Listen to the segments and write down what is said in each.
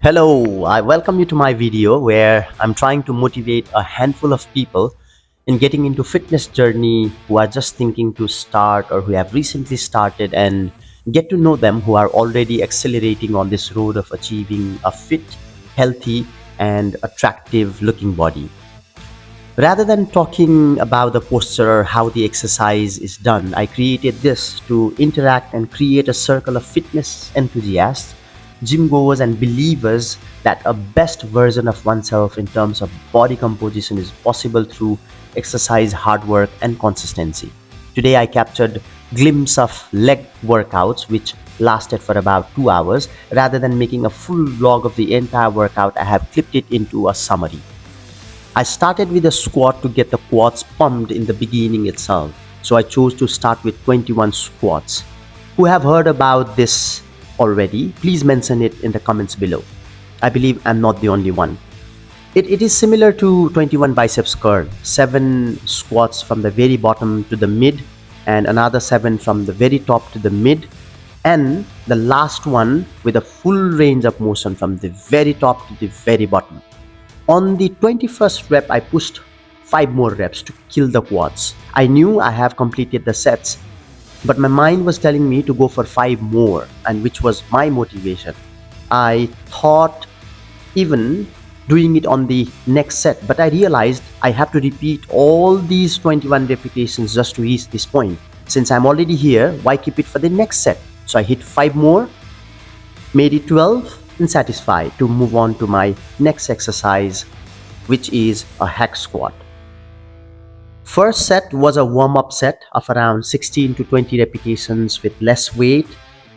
Hello, I welcome you to my video where I'm trying to motivate a handful of people in getting into fitness journey who are just thinking to start or who have recently started and get to know them who are already accelerating on this road of achieving a fit, healthy and attractive looking body. Rather than talking about the posture or how the exercise is done, I created this to interact and create a circle of fitness enthusiasts, gym goers, and believers that a best version of oneself in terms of body composition is possible through exercise, hard work, and consistency. Today, I captured glimpse of leg workouts which lasted for about 2 hours. Rather than making a full vlog of the entire workout, I have clipped it into a summary. I started with a squat to get the quads pumped in the beginning itself. So I chose to start with 21 squats. Who have heard about this already? Please mention it in the comments below. I believe I'm not the only one. It is similar to 21 biceps curl. 7 squats from the very bottom to the mid and another 7 from the very top to the mid, and the last one with a full range of motion from the very top to the very bottom. On the 21st rep, I pushed 5 more reps to kill the quads. I knew I have completed the sets, but my mind was telling me to go for 5 more, and which was my motivation. I thought even doing it on the next set, but I realized I have to repeat all these 21 repetitions just to reach this point. Since I'm already here, why keep it for the next set? So I hit 5 more, made it 12, and satisfied to move on to my next exercise, which is a hack squat. First set was a warm-up set of around 16 to 20 repetitions with less weight,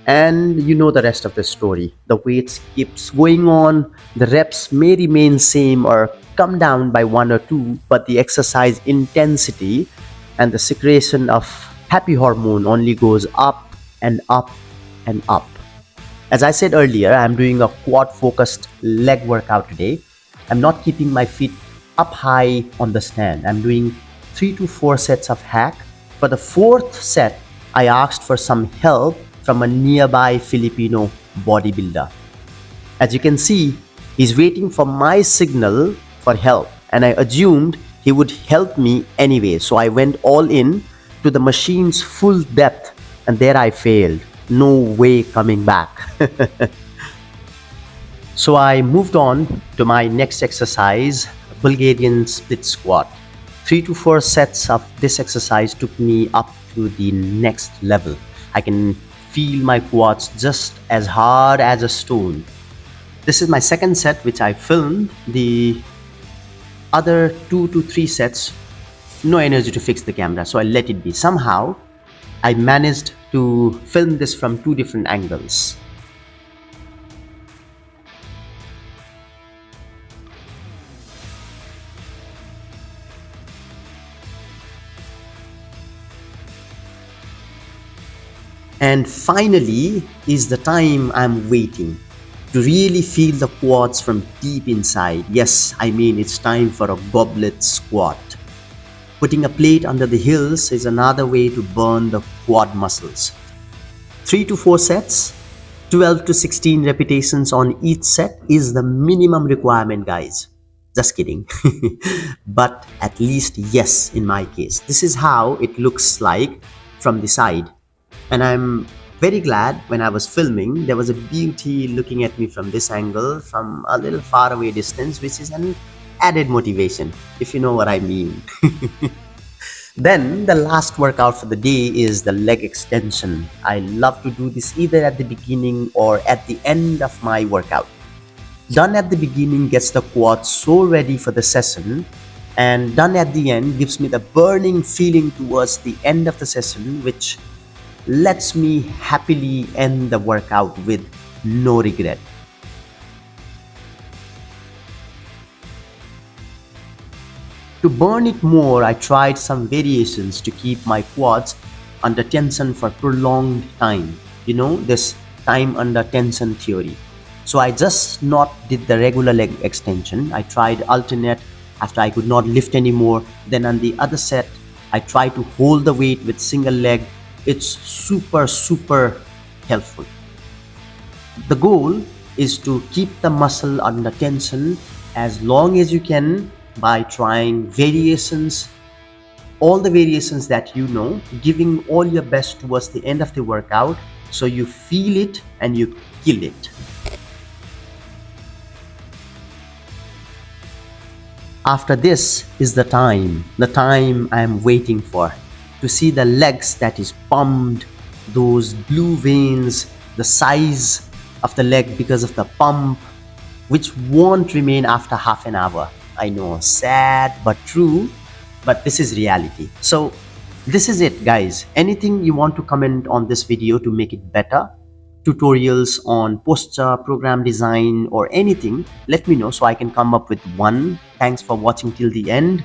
and you know the rest of the story. The weight keeps going on, the reps may remain same or come down by 1 or 2, but the exercise intensity and the secretion of happy hormone only goes up and up and up. As I said earlier, I'm doing a quad focused leg workout today. I'm not keeping my feet up high on the stand. I'm doing 3 to 4 sets of hack. For the 4th set, I asked for some help from a nearby Filipino bodybuilder. As you can see, he's waiting for my signal for help, and I assumed he would help me anyway. So I went all in to the machine's full depth, and there I failed. No way coming back. So I moved on to my next exercise, Bulgarian split squat. 3 to 4 sets of this exercise took me up to the next level. I can feel my quads just as hard as a stone. This is my second set which I filmed. The other 2 to 3 sets, no energy to fix the camera, so I let it be. Somehow I managed to film this from 2 different angles. And finally is the time I'm waiting to really feel the quads from deep inside. Yes, I mean it's time for a goblet squat. Putting a plate under the heels is another way to burn the quad muscles. 3 to 4 sets, 12 to 16 repetitions on each set is the minimum requirement, guys. Just kidding. But at least yes, in my case. This is how it looks like from the side. And I'm very glad when I was filming, there was a beauty looking at me from this angle, from a little far away distance, which is an added motivation, if you know what I mean. Then the last workout for the day is the leg extension. I love to do this either at the beginning or at the end of my workout. Done at the beginning gets the quads so ready for the session, and done at the end gives me the burning feeling towards the end of the session, which lets me happily end the workout with no regret. To burn it more, I tried some variations to keep my quads under tension for prolonged time. You know, this time under tension theory. So I just not did the regular leg extension. I tried alternate after I could not lift anymore. Then on the other set, I tried to hold the weight with single leg. It's super helpful. The goal is to keep the muscle under tension as long as you can by trying variations, all the variations that you know, giving all your best towards the end of the workout so you feel it and you kill it. After this is the time I am waiting for, to see the legs that is pumped, those blue veins, the size of the leg because of the pump, which won't remain after half an hour. I know, sad but true, but this is reality. So this is it, guys. Anything you want to comment on this video to make it better, tutorials on posture, program design, or anything, let me know so I can come up with one. Thanks for watching till the end.